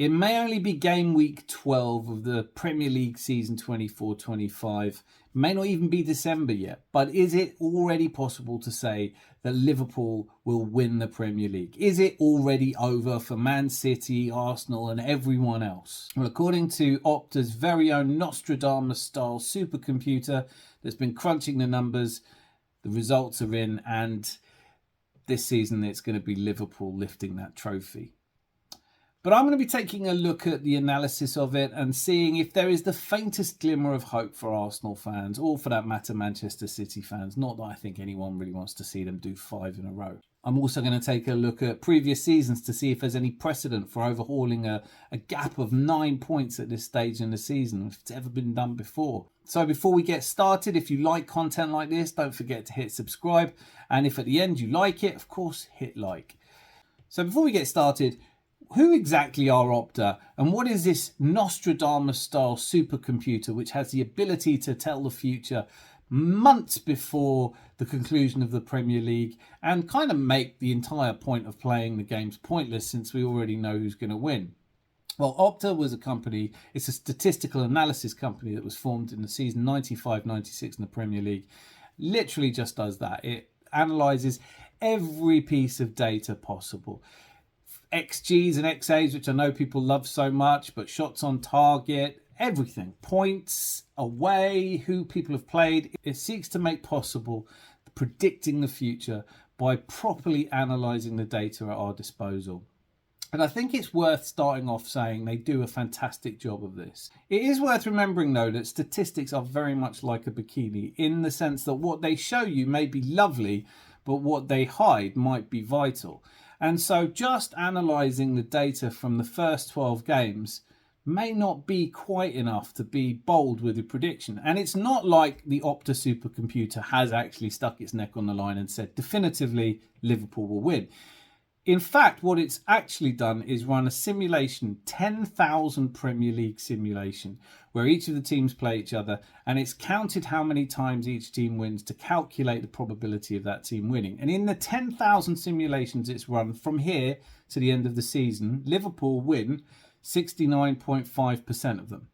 It may only be game week 12 of the Premier League season 24-25. May not even be December yet. But is it already possible to say that Liverpool will win the Premier League? Is it already over for Man City, Arsenal and everyone else? Well, according to Opta's very own Nostradamus-style supercomputer that's been crunching the numbers, the results are in, and this season it's going to be Liverpool lifting that trophy. But I'm going to be taking a look at the analysis of it and seeing if there is the faintest glimmer of hope for Arsenal fans, or for that matter Manchester City fans. Not that I think anyone really wants to see them do 5 in a row. I'm also going to take a look at previous seasons to see if there's any precedent for overhauling a gap of 9 points at this stage in the season, if it's ever been done before. So before we get started, if you like content like this, don't forget to hit subscribe. And if at the end you like it, of course, hit like. So before we get started, who exactly are Opta, and what is this Nostradamus-style supercomputer which has the ability to tell the future months before the conclusion of the Premier League and kind of make the entire point of playing the games pointless since we already know who's going to win? Well, Opta was a company, it's a statistical analysis company that was formed in the season 95-96 in the Premier League. Literally just does that. It analyses every piece of data possible. XGs and XAs, which I know people love so much, but shots on target, everything, points, away, who people have played. It seeks to make possible predicting the future by properly analysing the data at our disposal. And I think it's worth starting off saying they do a fantastic job of this. It is worth remembering, though, that statistics are very much like a bikini, in the sense that what they show you may be lovely, but what they hide might be vital. And so just analysing the data from the first 12 games may not be quite enough to be bold with a prediction. And it's not like the Opta supercomputer has actually stuck its neck on the line and said definitively Liverpool will win. In fact, what it's actually done is run a simulation, 10,000 Premier League simulation, where each of the teams play each other, and it's counted how many times each team wins to calculate the probability of that team winning. And in the 10,000 simulations it's run from here to the end of the season, Liverpool win 69.5% of them.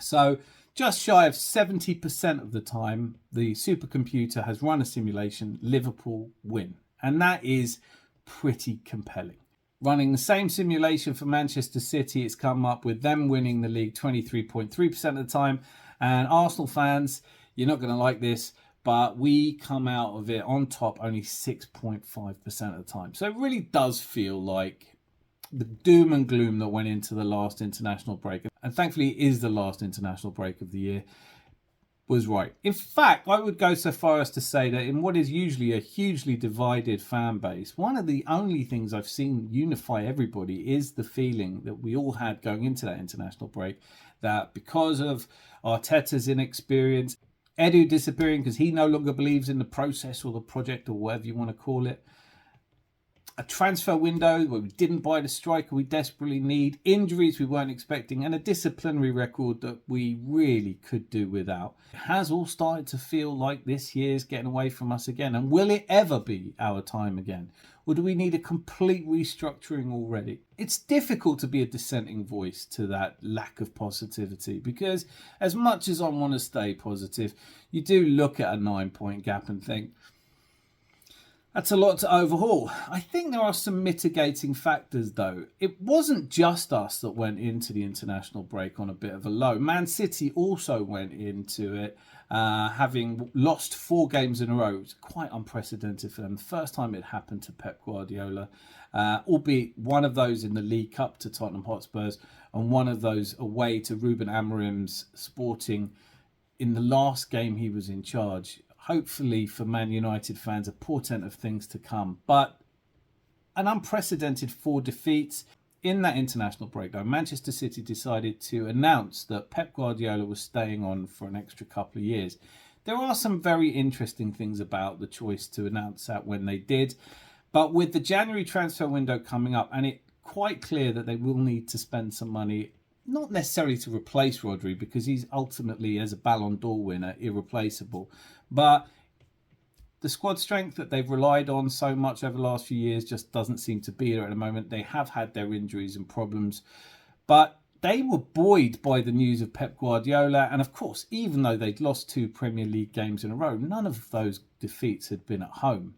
So just shy of 70% of the time the supercomputer has run a simulation, Liverpool win. And that is pretty compelling. Running the same simulation for Manchester City, it's come up with them winning the league 23.3% of the time. And Arsenal fans, you're not going to like this, but we come out of it on top only 6.5% of the time. So it really does feel like the doom and gloom that went into the last international break, and thankfully it is the last international break of the year, was right. In fact, I would go so far as to say that in what is usually a hugely divided fan base, one of the only things I've seen unify everybody is the feeling that we all had going into that international break, that because of Arteta's inexperience, Edu disappearing because he no longer believes in the process or the project or whatever you want to call it, a transfer window where we didn't buy the striker we desperately need, injuries we weren't expecting, and a disciplinary record that we really could do without. It has all started to feel like this year's getting away from us again. And will it ever be our time again? Or do we need a complete restructuring already? It's difficult to be a dissenting voice to that lack of positivity, because as much as I want to stay positive, you do look at a 9-point gap and think, that's a lot to overhaul. I think there are some mitigating factors, though. It wasn't just us that went into the international break on a bit of a low. Man City also went into it having lost 4 games in a row. It's quite unprecedented for them. The first time it happened to Pep Guardiola, albeit one of those in the League Cup to Tottenham Hotspurs and one of those away to Ruben Amorim's Sporting in the last game he was in charge. Hopefully for Man United fans, a portent of things to come. But an unprecedented 4 defeats in that international break, though. Manchester City decided to announce that Pep Guardiola was staying on for an extra couple of years. There are some very interesting things about the choice to announce that when they did. But with the January transfer window coming up, and it's quite clear that they will need to spend some money, not necessarily to replace Rodri, because he's ultimately, as a Ballon d'Or winner, irreplaceable. But the squad strength that they've relied on so much over the last few years just doesn't seem to be there at the moment. They have had their injuries and problems. But they were buoyed by the news of Pep Guardiola. And of course, even though they'd lost 2 Premier League games in a row, none of those defeats had been at home.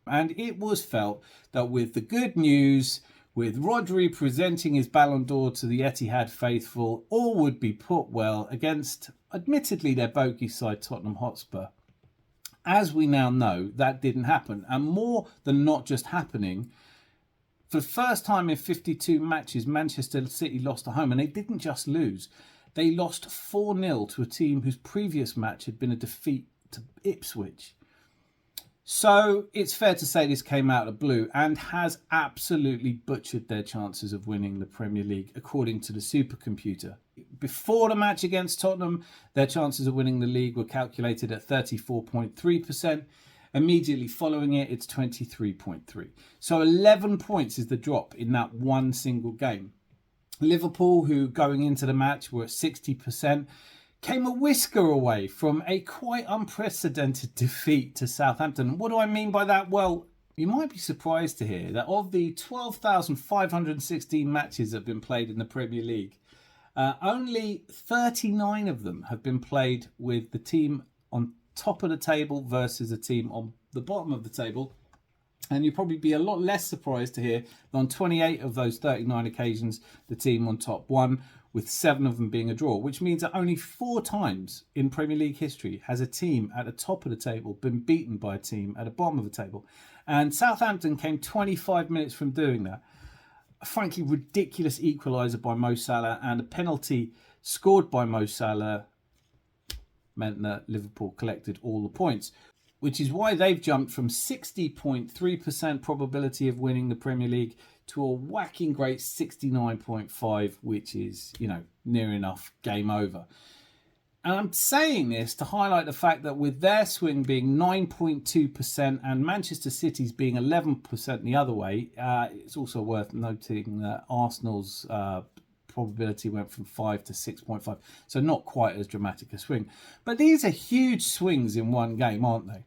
And it was felt that with the good news, with Rodri presenting his Ballon d'Or to the Etihad faithful, all would be put well against, admittedly, their bogey side Tottenham Hotspur. As we now know, that didn't happen. And more than not just happening, for the first time in 52 matches, Manchester City lost at home. And they didn't just lose. They lost 4-0 to a team whose previous match had been a defeat to Ipswich. So it's fair to say this came out of blue and has absolutely butchered their chances of winning the Premier League, according to the Supercomputer. Before the match against Tottenham, their chances of winning the league were calculated at 34.3%. Immediately following it, it's 23.3%. So 11 points is the drop in that one single game. Liverpool, who going into the match were at 60%, came a whisker away from a quite unprecedented defeat to Southampton. What do I mean by that? Well, you might be surprised to hear that of the 12,516 matches that have been played in the Premier League, only 39 of them have been played with the team on top of the table versus a team on the bottom of the table. And you'll probably be a lot less surprised to hear that on 28 of those 39 occasions, the team on top won, with 7 of them being a draw, which means that only 4 times in Premier League history has a team at the top of the table been beaten by a team at the bottom of the table. And Southampton came 25 minutes from doing that. A frankly ridiculous equaliser by Mo Salah and a penalty scored by Mo Salah meant that Liverpool collected all the points, which is why they've jumped from 60.3% probability of winning the Premier League to a whacking great 69.5%, which is, near enough game over. And I'm saying this to highlight the fact that with their swing being 9.2% and Manchester City's being 11% the other way, it's also worth noting that Arsenal's probability went from 5 to 6.5. So not quite as dramatic a swing. But these are huge swings in one game, aren't they?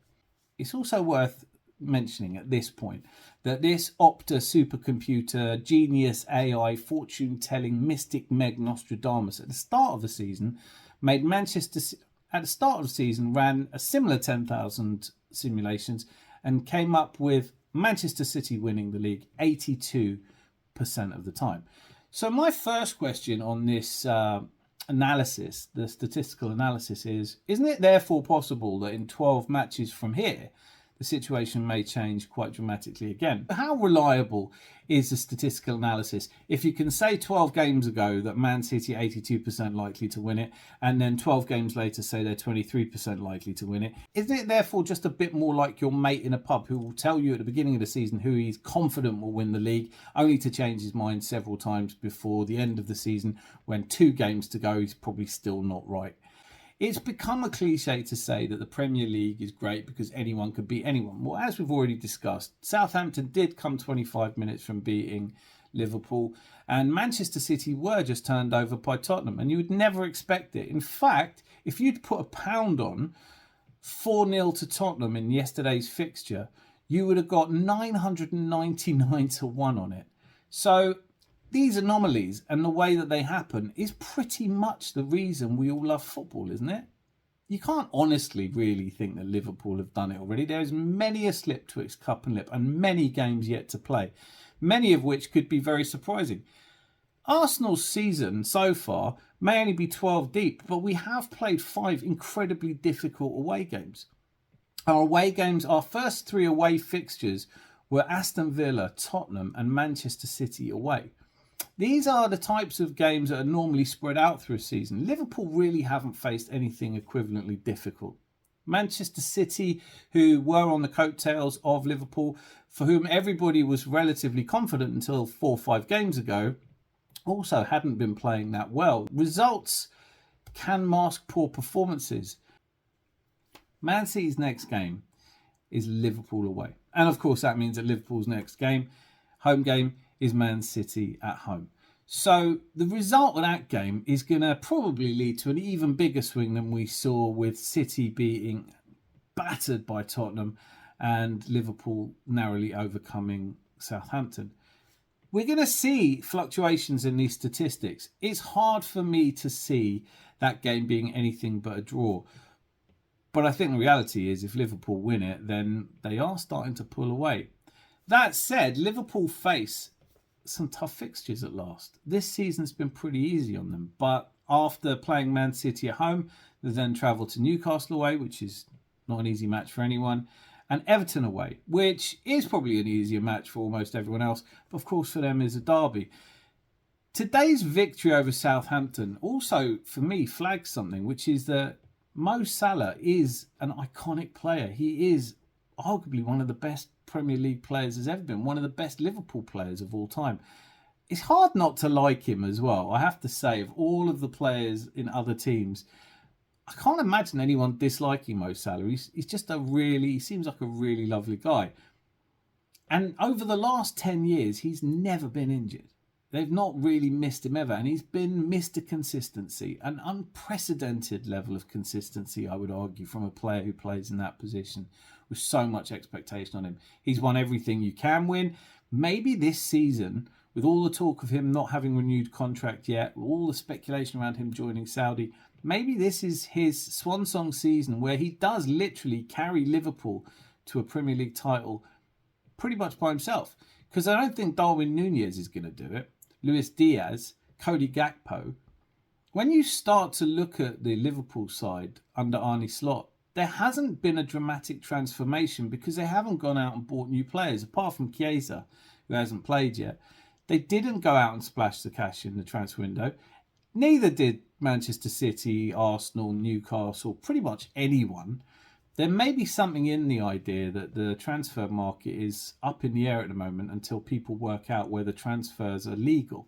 It's also worth mentioning at this point that this Opta supercomputer, genius AI, fortune-telling mystic Meg Nostradamus at the start of the season made at the start of the season ran a similar 10,000 simulations and came up with Manchester City winning the league 82% of the time. So my first question on this analysis, the statistical analysis, isn't it therefore possible that in 12 matches from here, the situation may change quite dramatically again? How reliable is the statistical analysis if you can say 12 games ago that Man City are 82% likely to win it, and then 12 games later say they're 23% likely to win it? Isn't it therefore just a bit more like your mate in a pub who will tell you at the beginning of the season who he's confident will win the league, only to change his mind several times before the end of the season when 2 games to go he's probably still not right? It's become a cliche to say that the Premier League is great because anyone could beat anyone. Well, as we've already discussed, Southampton did come 25 minutes from beating Liverpool, and Manchester City were just turned over by Tottenham, and you would never expect it. In fact, if you'd put a pound on 4-0 to Tottenham in yesterday's fixture, you would have got 999 to 1 on it. So these anomalies and the way that they happen is pretty much the reason we all love football, isn't it? You can't honestly really think that Liverpool have done it already. There is many a slip twixt cup and lip and many games yet to play, many of which could be very surprising. Arsenal's season so far may only be 12 deep, but we have played 5 incredibly difficult away games. Our first 3 away fixtures were Aston Villa, Tottenham and Manchester City away. These are the types of games that are normally spread out through a season. Liverpool really haven't faced anything equivalently difficult. Manchester City, who were on the coattails of Liverpool, for whom everybody was relatively confident until 4 or 5 games ago, also hadn't been playing that well. Results can mask poor performances. Man City's next game is Liverpool away. And of course that means that Liverpool's next game, home game, is Man City at home. So the result of that game is going to probably lead to an even bigger swing than we saw with City being battered by Tottenham and Liverpool narrowly overcoming Southampton. We're going to see fluctuations in these statistics. It's hard for me to see that game being anything but a draw. But I think the reality is if Liverpool win it, then they are starting to pull away. That said, Liverpool face some tough fixtures at last. This season's been pretty easy on them. But after playing Man City at home, they then travel to Newcastle away, which is not an easy match for anyone, and Everton away, which is probably an easier match for almost everyone else, but of course for them is a derby. Today's victory over Southampton also, for me, flags something, which is that Mo Salah is an iconic player. He is arguably one of the best Premier League players there's ever been, one of the best Liverpool players of all time. It's hard not to like him as well. I have to say, of all of the players in other teams, I can't imagine anyone disliking Mo Salah. He's just he seems like a really lovely guy. And over the last 10 years, he's never been injured. They've not really missed him ever. And he's been Mr. Consistency, an unprecedented level of consistency, I would argue, from a player who plays in that position with so much expectation on him. He's won everything you can win. Maybe this season, with all the talk of him not having renewed contract yet, all the speculation around him joining Saudi, maybe this is his swan song season where he does literally carry Liverpool to a Premier League title pretty much by himself. Because I don't think Darwin Núñez is going to do it. Luis Diaz, Cody Gakpo. When you start to look at the Liverpool side under Arne Slot, there hasn't been a dramatic transformation because they haven't gone out and bought new players, apart from Chiesa, who hasn't played yet. They didn't go out and splash the cash in the transfer window. Neither did Manchester City, Arsenal, Newcastle, pretty much anyone. There may be something in the idea that the transfer market is up in the air at the moment until people work out whether transfers are legal.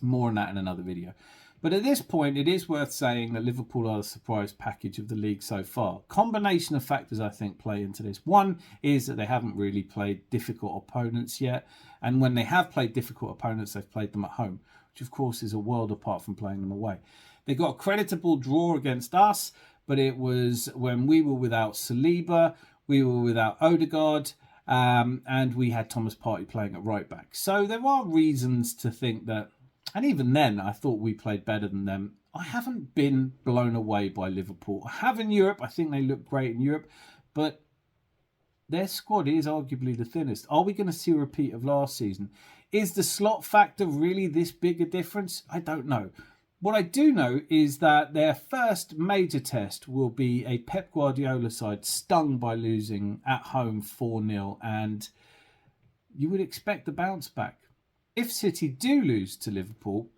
More on that in another video. But at this point, it is worth saying that Liverpool are the surprise package of the league so far. Combination of factors, I think, play into this. One is that they haven't really played difficult opponents yet. And when they have played difficult opponents, they've played them at home, which of course is a world apart from playing them away. They got a creditable draw against us, but it was when we were without Saliba, we were without Odegaard, and we had Thomas Partey playing at right back. So there are reasons to think that, and even then I thought we played better than them. I haven't been blown away by Liverpool. I have in Europe. I think they look great in Europe, but their squad is arguably the thinnest. Are we going to see a repeat of last season? Is the slot factor really this big a difference? I don't know. What I do know is that their first major test will be a Pep Guardiola side stung by losing at home 4-0, and you would expect the bounce back. If City do lose to Liverpool,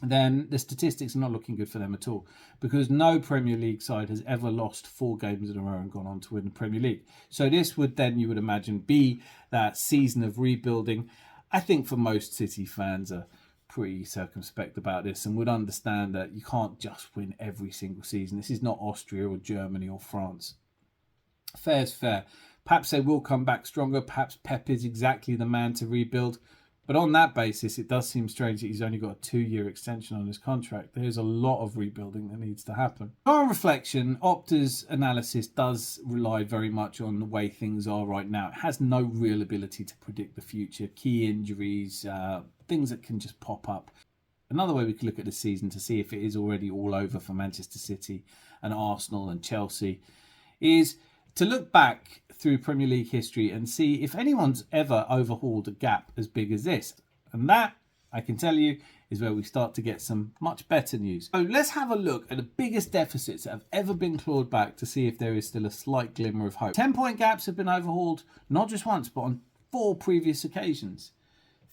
then the statistics are not looking good for them at all, because no Premier League side has ever lost 4 games in a row and gone on to win the Premier League. So this would then, you would imagine, be that season of rebuilding. I think for most City fans are pretty circumspect about this and would understand that you can't just win every single season. This is not Austria or Germany or France. Fair's fair. Perhaps they will come back stronger. Perhaps Pep is exactly the man to rebuild. But on that basis, it does seem strange that he's only got a 2-year extension on his contract. There's a lot of rebuilding that needs to happen. On reflection, Opta's analysis does rely very much on the way things are right now. It has no real ability to predict the future. Key injuries, things that can just pop up. Another way we could look at the season to see if it is already all over for Manchester City and Arsenal and Chelsea is to look back through Premier League history and see if anyone's ever overhauled a gap as big as this. And that, I can tell you, is where we start to get some much better news. So let's have a look at the biggest deficits that have ever been clawed back to see if there is still a slight glimmer of hope. 10-point gaps have been overhauled not just once, but on 4 previous occasions.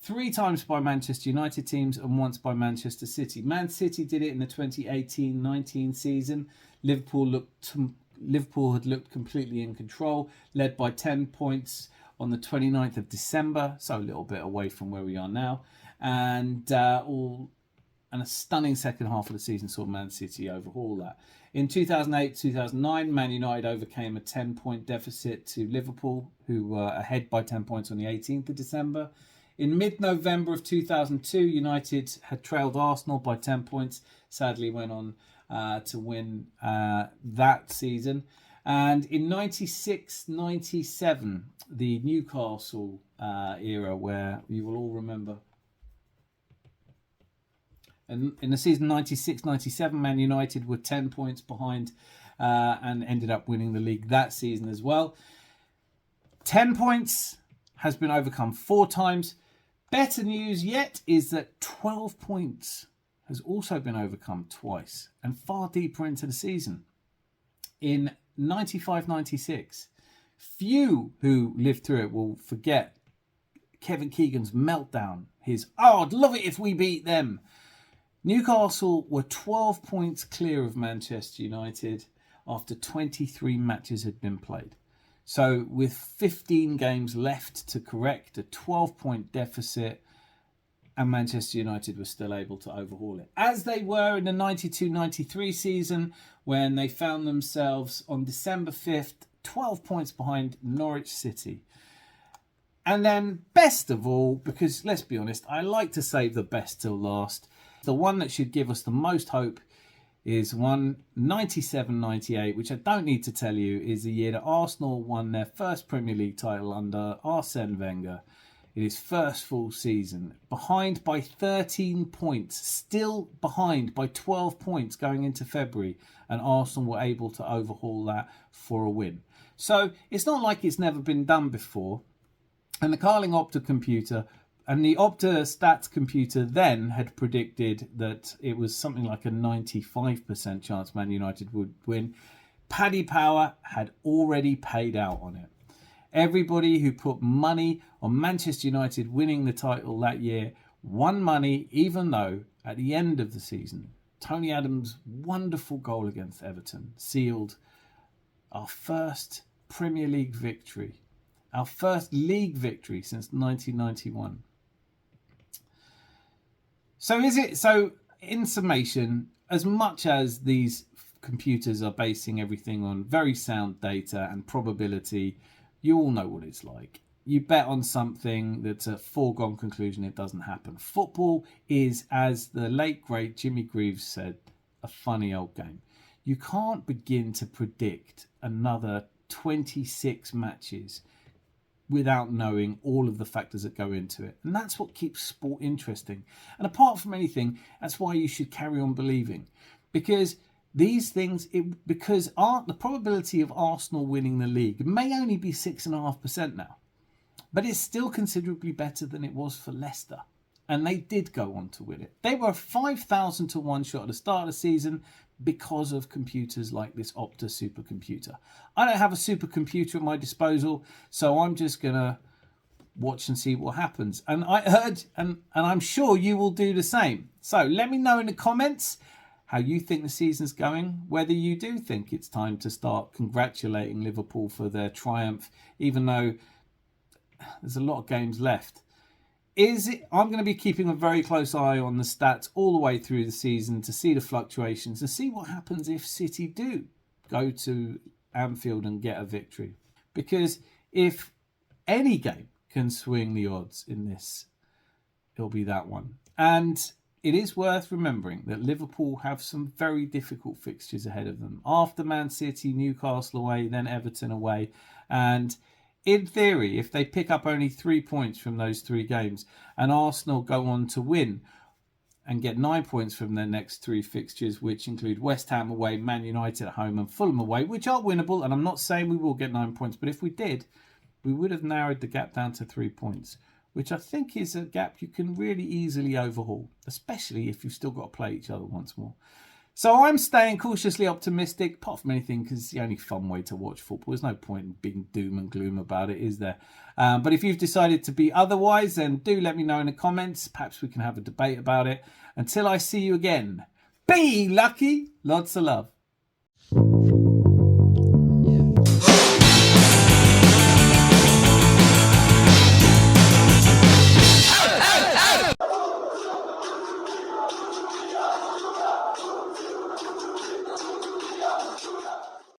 3 times by Manchester United teams and once by Manchester City. Man City did it in the 2018-19 season. Liverpool had looked completely in control, led by 10 points on the 29th of December, so a little bit away from where we are now. And a stunning second half of the season saw Man City overhaul that. In 2008-2009, Man United overcame a 10-point deficit to Liverpool, who were ahead by 10 points on the 18th of December. In mid-November of 2002, United had trailed Arsenal by 10 points, sadly went on to win that season. And in 96-97, the Newcastle era, where you will all remember. And in the season 96-97, Man United were 10 points behind and ended up winning the league that season as well. 10 points has been overcome 4 times. Better news yet is that 12 points has also been overcome twice and far deeper into the season. In 95-96, few who lived through it will forget Kevin Keegan's meltdown. I'd love it if we beat them. Newcastle were 12 points clear of Manchester United after 23 matches had been played. So with 15 games left to correct a 12-point deficit, and Manchester United were still able to overhaul it. As they were in the 92-93 season, when they found themselves on December 5th, 12 points behind Norwich City. And then, best of all, because let's be honest, I like to save the best till last. The one that should give us the most hope is 97-98, which I don't need to tell you is the year that Arsenal won their first Premier League title under Arsene Wenger in his first full season. Behind by 13 points, still behind by 12 points going into February, and Arsenal were able to overhaul that for a win. So it's not like it's never been done before. And the Carling Opta computer and the Opta stats computer then had predicted that it was something like a 95% chance Man United would win. Paddy Power had already paid out on it. Everybody who put money on Manchester United winning the title that year won money, even though at the end of the season, Tony Adams' wonderful goal against Everton sealed our first Premier League victory, our first league victory since 1991. So in summation, as much as these computers are basing everything on very sound data and probability, you all know what it's like. You bet on something that's a foregone conclusion, it doesn't happen. Football is, as the late great Jimmy Greaves said, a funny old game. You can't begin to predict another 26 matches without knowing all of the factors that go into it. And that's what keeps sport interesting. And apart from anything, that's why you should carry on believing. Because these things, the probability of Arsenal winning the league may only be 6.5% now. But it's still considerably better than it was for Leicester. And they did go on to win it. They were 5,000 to 1 shot at the start of the season because of computers like this Opta supercomputer. I don't have a supercomputer at my disposal, so I'm just going to watch and see what happens. And I heard, and I'm sure you will do the same. So let me know in the comments how you think the season's going, whether you do think it's time to start congratulating Liverpool for their triumph, even though there's a lot of games left. I'm going to be keeping a very close eye on the stats all the way through the season to see the fluctuations and see what happens if City do go to Anfield and get a victory. Because if any game can swing the odds in this, it'll be that one. And it is worth remembering that Liverpool have some very difficult fixtures ahead of them. After Man City, Newcastle away, then Everton away. And in theory, if they pick up only 3 points from those 3 games and Arsenal go on to win and get 9 points from their next 3 fixtures, which include West Ham away, Man United at home and Fulham away, which are winnable, and I'm not saying we will get 9 points, but if we did, we would have narrowed the gap down to 3 points, which I think is a gap you can really easily overhaul, especially if you've still got to play each other once more. So I'm staying cautiously optimistic, apart from anything, because it's the only fun way to watch football. There's no point in being doom and gloom about it, is there? But if you've decided to be otherwise, then do let me know in the comments. Perhaps we can have a debate about it. Until I see you again, be lucky. Lots of love.